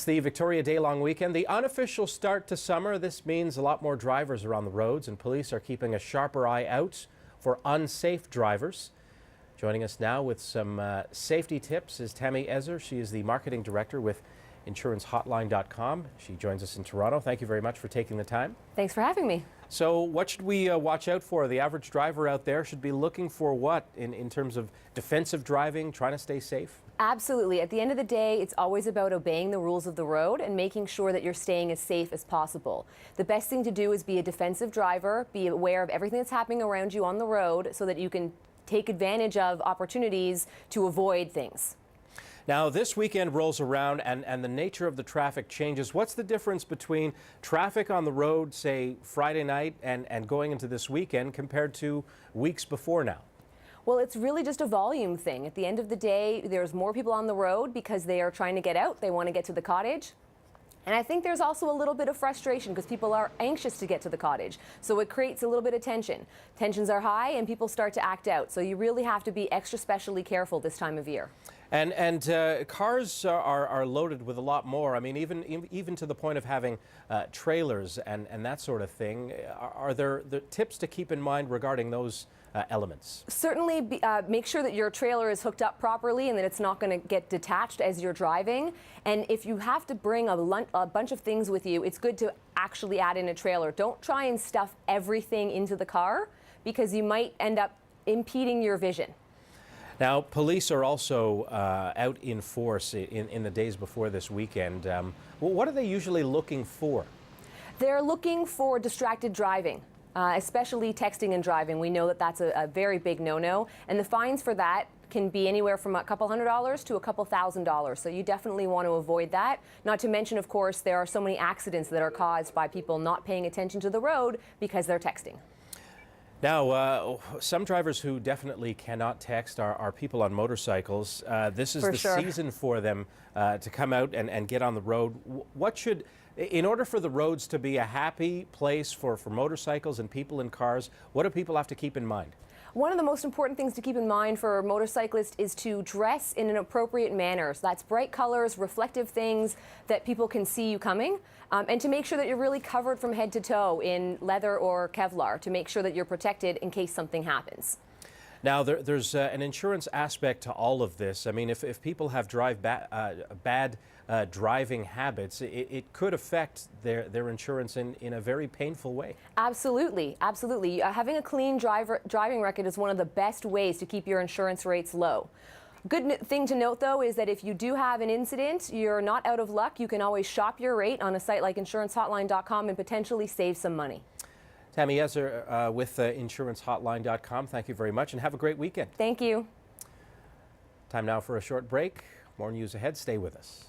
It's the Victoria Day-long weekend, the unofficial start to summer. This means a lot more drivers are on the roads, and police are keeping a sharper eye out for unsafe drivers. Joining us now with some safety tips is Tammy Ezer. She is the marketing director with InsuranceHotline.com. She joins us in Toronto. Thank you very much for taking the time. Thanks for having me. So what should we watch out for? The average driver out there should be looking for what in terms of defensive driving, trying to stay safe? Absolutely. At the end of the day, it's always about obeying the rules of the road and making sure that you're staying as safe as possible. The best thing to do is be a defensive driver, be aware of everything that's happening around you on the road so that you can take advantage of opportunities to avoid things. Now, this weekend rolls around and the nature of the traffic changes. What's the difference between traffic on the road, say, Friday night and going into this weekend compared to weeks before now? Well, it's really just a volume thing. At the end of the day, there's more people on the road because they are trying to get out. They want to get to the cottage. And I think there's also a little bit of frustration because people are anxious to get to the cottage. So it creates a little bit of tension. Tensions are high and people start to act out. So you really have to be extra specially careful this time of year. And cars are loaded with a lot more. I mean, even to the point of having trailers and that sort of thing. Are there tips to keep in mind regarding those elements? Certainly make sure that your trailer is hooked up properly and that it's not going to get detached as you're driving. And if you have to bring a bunch of things with you, it's good to actually add in a trailer. Don't try and stuff everything into the car because you might end up impeding your vision. Now, police are also out in force in the days before this weekend. Well, what are they usually looking for? They're looking for distracted driving. Especially texting and driving. We know that that's a very big no-no, and the fines for that can be anywhere from a couple $100s to a couple $1,000. So you definitely want to avoid that. Not to mention, of course, there are so many accidents that are caused by people not paying attention to the road because they're texting. Now, some drivers who definitely cannot text are people on motorcycles. This is the season for them to come out and get on the road. In order for the roads to be a happy place for motorcycles and people in cars, what do people have to keep in mind? One of the most important things to keep in mind for motorcyclists is to dress in an appropriate manner. So that's bright colors, reflective things that people can see you coming, and to make sure that you're really covered from head to toe in leather or Kevlar to make sure that you're protected in case something happens. Now, there's an insurance aspect to all of this. I mean, if people have bad driving habits, it could affect their insurance in a very painful way. Absolutely, absolutely. Having a clean driving record is one of the best ways to keep your insurance rates low. Good thing to note, though, is that if you do have an incident, you're not out of luck. You can always shop your rate on a site like InsuranceHotline.com and potentially save some money. Tammy Ezer with InsuranceHotline.com. Thank you very much and have a great weekend. Thank you. Time now for a short break. More news ahead. Stay with us.